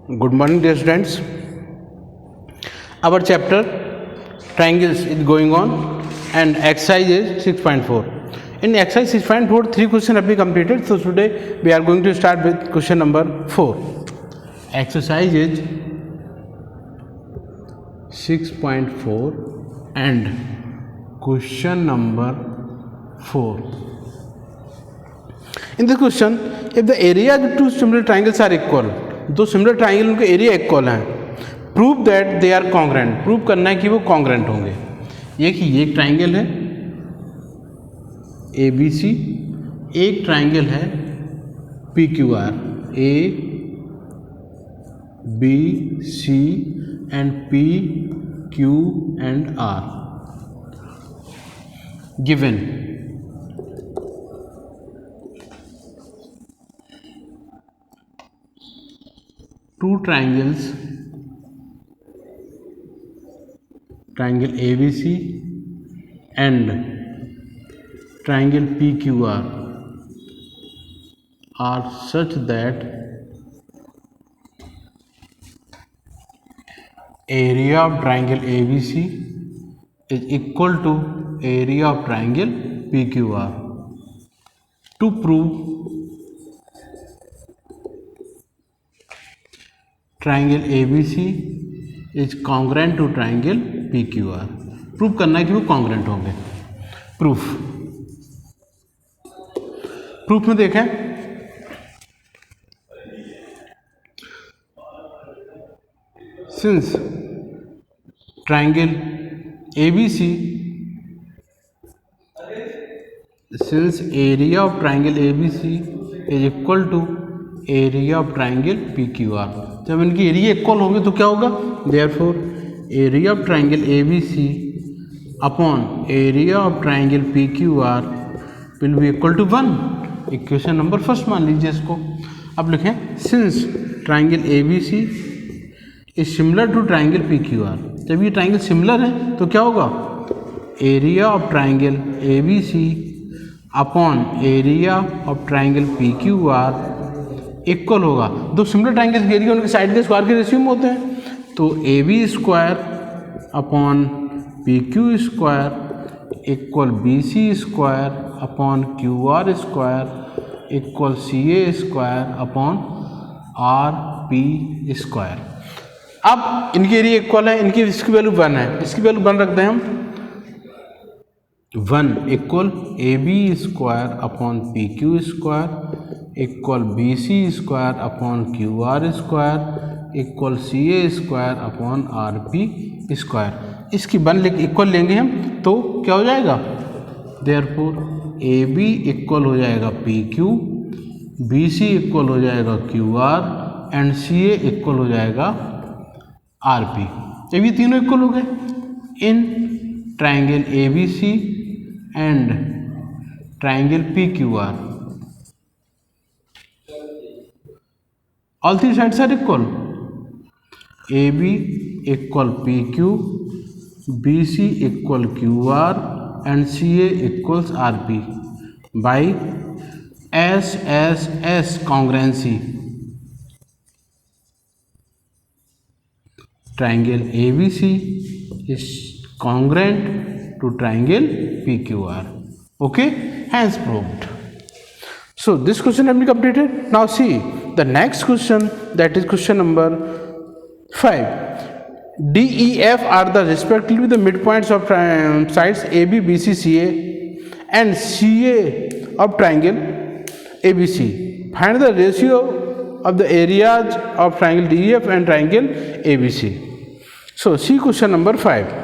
Good morning, dear students. Our chapter triangles is going on, and exercise is 6.4. In exercise 6.4, 3 questions have been completed. So today we are going to start with question number 4. Exercise is 6.4 and question number 4. In this question, if the area of two similar triangles are equal, दो similar triangle उनके area equal हैं, prove that they are congruent, prove करना है कि वो congruent होंगे। ये कि एक ट्राइंगल है ए बी सी, एक ट्राइंगल है P Q R, A B C and P Q and R given. Two triangles, triangle ABC and triangle PQR are such that area of triangle ABC is equal to area of triangle PQR. To prove triangle ABC is congruent to triangle PQR, proof करना है कि वो congruent होंगे। Proof में देखें, since triangle ABC, since area of triangle ABC is equal to area of triangle PQR, जब इनकी area equal होंगे तो क्या होगा, therefore area of triangle ABC upon area of triangle PQR will be equal to 1। Equation number first मान लीजिए इसको। अब लिखें, since triangle ABC is similar to triangle PQR, जब ये ट्राइंगल सिमिलर है तो क्या होगा, area of triangle ABC upon area of triangle PQR equal होगा, दो सिमिलर ट्राइंगल्स के एरिया उनके साइड के स्क्वायर के रेशियो में होते हैं, तो AB square upon PQ square equal BC square upon QR square equal CA square upon RP square. अब इनके एरिया इक्वल है, इनकी इसकी वैल्यू 1 है, इसकी वैल्यू 1 रखते हैं हम, 1 equal AB square upon PQ square equal BC square upon QR square equal CA square upon RP square. इसकी 1 इक्वल लेंगे हम तो क्या हो जाएगा, देयरफॉर AB इक्वल हो जाएगा PQ, BC इक्वल हो जाएगा QR एंड CA इक्वल हो जाएगा RP। जब ये तीनों इक्वल हो गए इन triangle ABC and triangle PQR, all three sides are equal, AB equal PQ, BC equal QR and CA equals RP by SSS congruency। Triangle ABC is congruent to triangle PQR. Okay, hence proved. So this question has been completed. Now see the next question, that is question number 5. D, E, F are the respectively the midpoints of sides AB, BC, CA and CA of triangle ABC. Find the ratio of the areas of triangle DEF and triangle ABC. So see question number 5.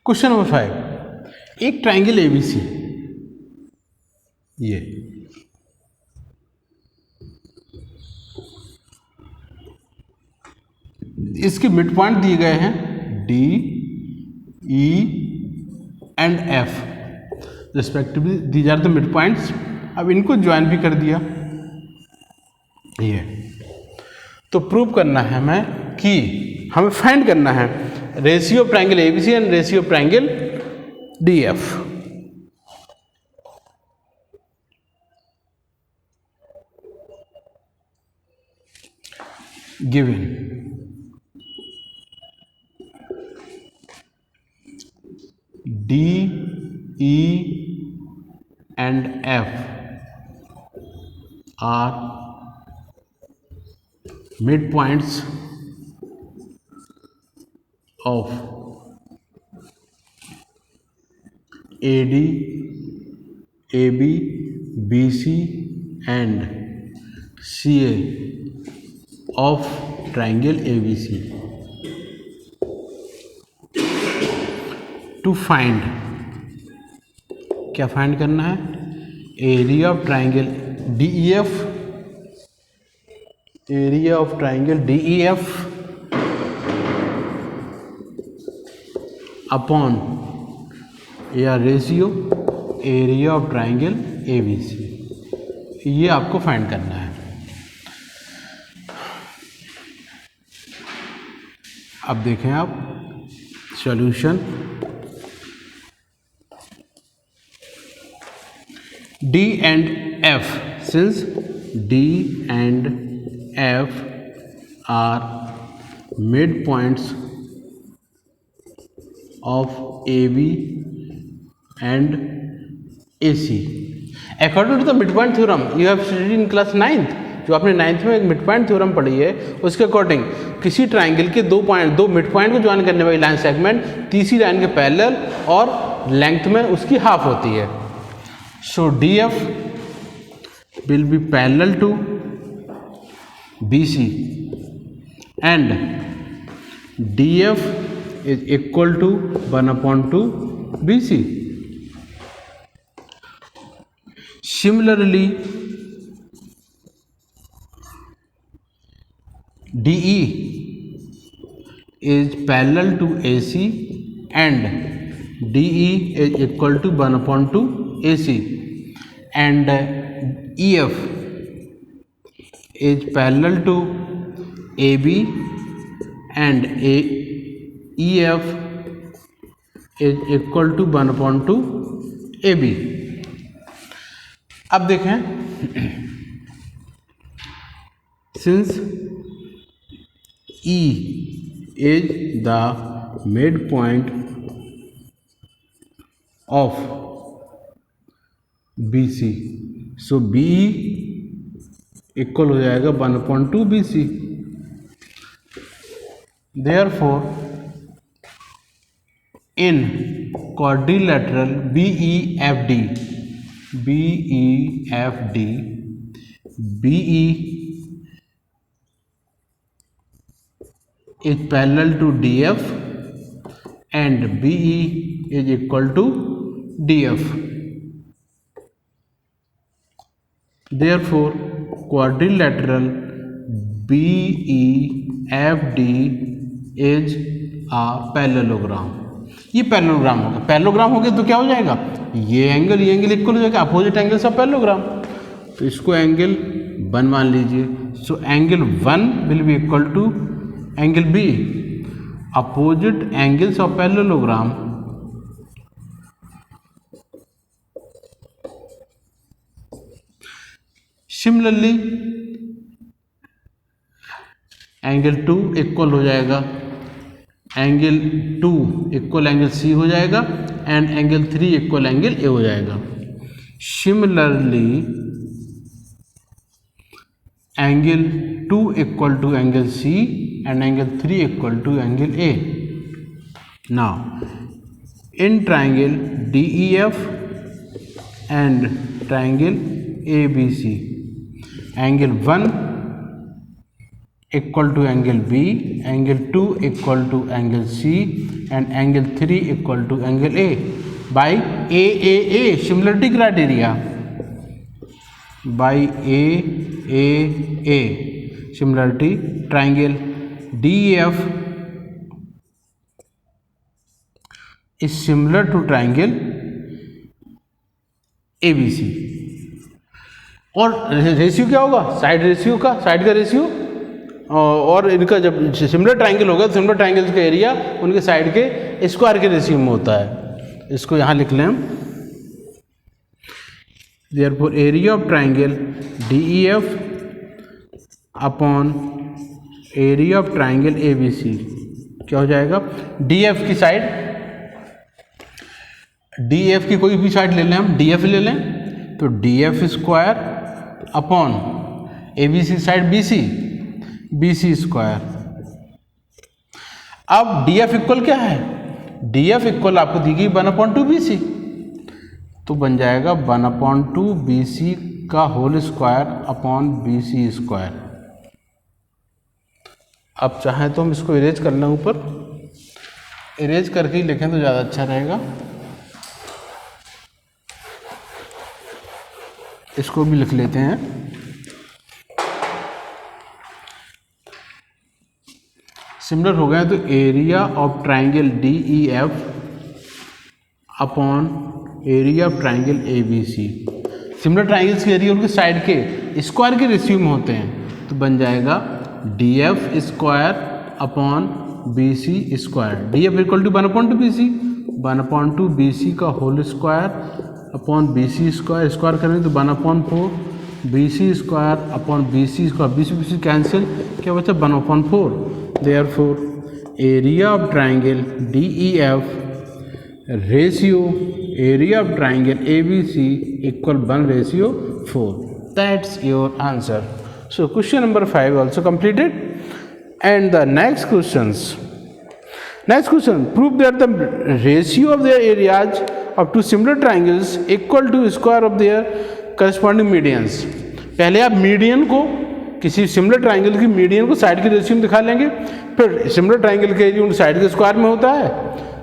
Question number 5, एक triangle ABC, ये इसके mid point दिए गए हैं D, E and F। Respectively these are the mid points. अब इनको join भी कर दिया ये। तो प्रूव करना है हमें कि हमें फाइंड करना है ratio of triangle ABC and ratio of triangle DF. Given D E and F are midpoints of AD, AB, BC and CA of triangle ABC. To find, क्या फाइंड करना है? Area of triangle DEF, area of triangle DEF upon या ratio area of triangle ABC, ये आपको find करना है। अब देखें आप solution. D and F, since D and F are midpoints of AB and AC. According to the midpoint theorem you have studied in class 9th, जो आपने 9th में एक मिडपॉइंट थ्योरम पढ़ी है, उसके अकॉर्डिंग किसी ट्राइंगल के दो मिड पॉइंट को ज्वाइन करने वाली लाइन सेगमेंट तीसरी लाइन के पैरेलल और लेंथ में उसकी हाफ होती है। So DF will be parallel to BC and DF is equal to 1/2 BC. Similarly, DE is parallel to AC and DE is equal to 1/2 AC and EF is parallel to AB and EF is equal to 1/2 AB. अब देखें, since E is the midpoint of BC, so BE equal हो जाएगा 1/2 BC। Therefore, in quadrilateral BEFD, BE is parallel to DF and BE is equal to DF. Therefore, quadrilateral BEFD is a parallelogram. ये parallelogram होगा। Parallelogram हो गया तो क्या हो जाएगा, ये एंगल इक्वल हो जाएगा, अपोजिट एंगल्स ऑफ पैरेललोग्राम। तो इसको एंगल 1 मान लीजिए। So angle 1 will be equal to angle B, opposite angles of parallelogram. Similarly angle 2 equal हो जाएगा, एंगल 2 इक्वल एंगल C हो जाएगा and angle 3 equal angle A हो जाएगा। Similarly angle 2 equal to angle C and angle 3 equal to angle A। Now in triangle DEF and triangle ABC, angle 1 equal to angle B, angle 2 equal to angle C and angle 3 equal to angle A by AAA similarity criteria, by AAA similarity triangle DEF is similar to triangle ABC। और ratio क्या होगा, side ratio का, side का ratio, और इनका जब similar triangle होगा तो सिमिलर ट्राइंगल्स का एरिया उनके साइड के स्क्वायर के रेशियो में होता है। इसको यहाँ लिख लें हम, therefore area of triangle DEF upon area of triangle ABC क्या हो जाएगा, DF की साइड, DF की कोई भी साइड ले लें हम, DF ले लें तो DF square upon ABC side BC square. अब DF इक्वल क्या है, DF इक्वल आपको दी गई 1/2 BC, तो बन जाएगा 1/2 BC का whole square upon BC square. अब चाहें तो हम इसको इरेज कर लें, ऊपर इरेज करके ही लिखें तो ज़्यादा अच्छा रहेगा। इसको भी लिख लेते हैं, सिमिलर हो गया तो area of triangle DEF upon area of triangle ABC। Similar triangles के एरिया उनके साइड के स्क्वायर के रेशियो में होते हैं, तो बन जाएगा DF square upon BC square. DF equal to 1/2 BC, 1/2 BC का whole square upon BC square, square करेंगे तो 1/4 BC square upon BC square, BC cancel, क्या बचा 1/4। Therefore area of triangle DEF ratio area of triangle ABC equal 1:4। That's your answer. So question number 5 also completed, and the next question, prove that the ratio of their areas of two similar triangles equal to square of their corresponding medians। पहले आप median को, किसी similar triangle की median को side के ratio में दिखा लेंगे, फिर सिमिलर ट्राइंगल के एरिया साइड के स्क्वायर में होता है,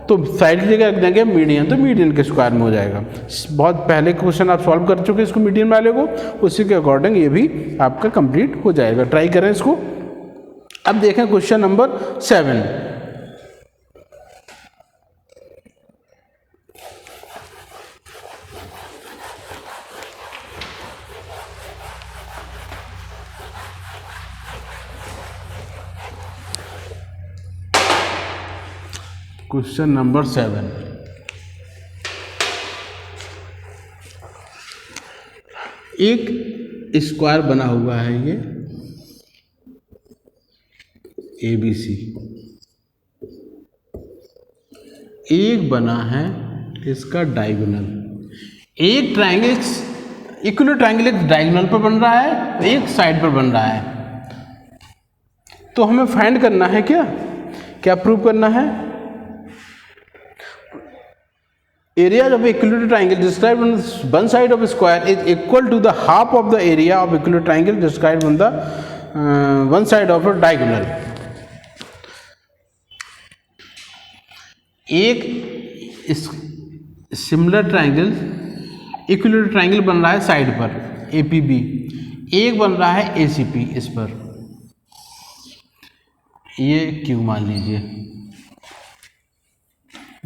तो साइड की जगह रख देंगे मीडियन, तो मीडियन के स्क्वायर में हो जाएगा। बहुत पहले क्वेश्चन आप सॉल्व कर चुके इसको मीडियन वाले को, उसी के अकॉर्डिंग ये भी आपका कंप्लीट हो जाएगा। ट्राई करें इसको। अब देखें क्वेश्चन नंबर 7। क्वेश्चन नंबर 7, एक स्क्वायर बना हुआ है ये ABC, एक बना है इसका डायगोनल। एक ट्राइंगल, इक्वल ट्राइंगल एक डायगोनल पर बन रहा है, एक साइड पर बन रहा है, तो हमें फाइंड करना है, क्या प्रूव करना है, area of equilateral triangle described on one side of a square is equal to the half of the area of equilateral triangle described on the one side of a diagonal। एक similar triangle, equilateral triangle बन रहा है side पर APB, एक बन रहा है ACP इस पर, ये Q मान लीजिए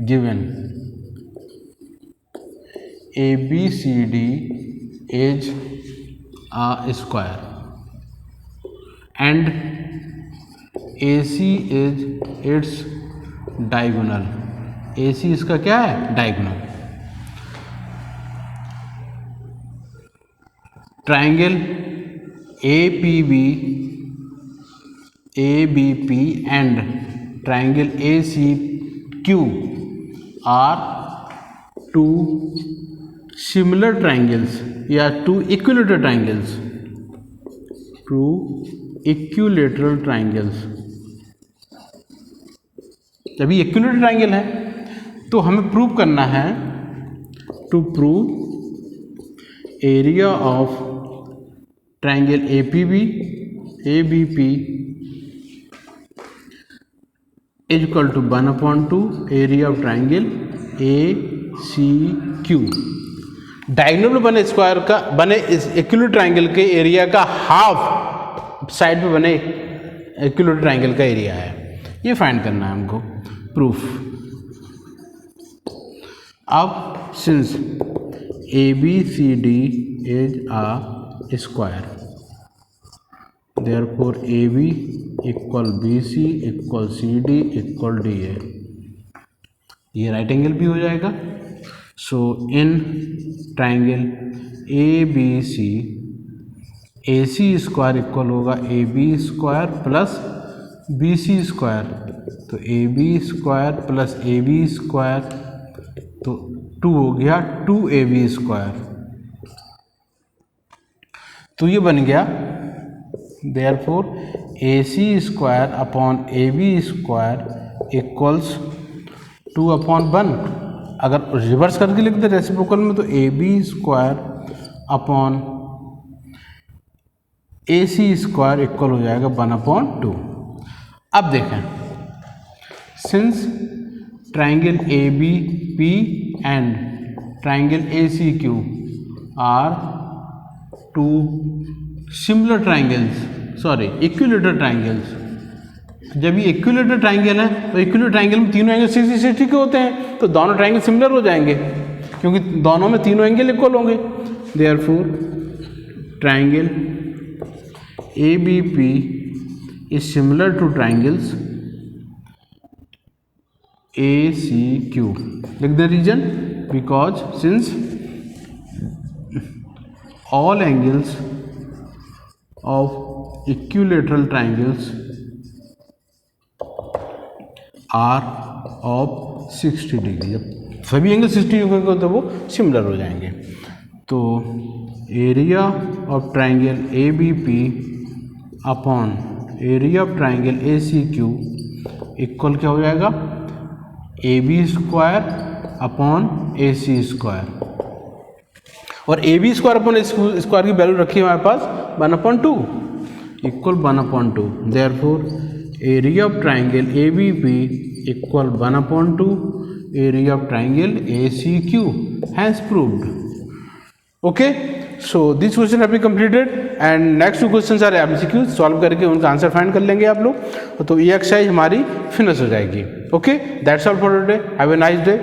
given. ABCD is a square and AC is its diagonal। AC इसका क्या है, diagonal. Triangle APB, ABP and triangle ACQ are two similar triangles या two equilateral triangles, two equilateral triangles. जब ये इक्विलेटरल ट्राइंगल है तो हमें प्रूव करना है, to prove area of triangle APB ABP is equal to 1/2 area of triangle ACQ। Diagonal बने square का, बने इस इक्विलेटरल ट्राइंगल के एरिया का हाफ साइड पे बने इक्विलेटरल ट्राइंगल का एरिया है, ये फाइंड करना है हमको, प्रूफ। अब since ABCD is a square. Therefore AB equal BC equal CD equal DA. ये राइट एंगल भी हो जाएगा. So in triangle ABC AC square equal होगा AB square plus BC square. तो AB square plus AB square तो 2 हो गया 2AB square. तो ये बन गया therefore AC square upon AB square equals 2/1. अगर रिवर्स करके लिख दे रेसिप्रोकल में तो AB square upon AC square equal हो जाएगा 1/2. अब देखें, since triangle ABP and triangle ACQ are two similar triangles, sorry equilateral triangles. जब ये इक्विलेटरल ट्राइंगल है तो इक्विलेटरल ट्राइंगल में तीनों एंगल 60 के होते हैं, तो दोनों ट्राइंगल सिमिलर हो जाएंगे क्योंकि दोनों में तीनों एंगल इक्वल होंगे. Therefore triangle ABP is similar to triangles ACQ. लिख the reason, because since all angles of equilateral triangles are of 60 degree. जब सभी एंगल 60 डिग्री होंगे तो वो सिमिलर हो जाएंगे. तो area of triangle ABP upon area of triangle ACQ equal क्या हो जाएगा AB square upon AC square. और AB स्क्वायर अपॉन स्क्वायर की वैल्यू रखी है हमारे पास 1/2 इक्वल 1/2. Therefore area of triangle ABP equal 1/2 area of triangle ACQ has proved. Okay, so this question have been completed and next 2 questions are MCQ. Solve करके उनका answer find कर लेंगे आप लोग, तो ये एक्सरसाइज हमारी फिनिश हो जाएगी. Okay, that's all for today. Have a nice day.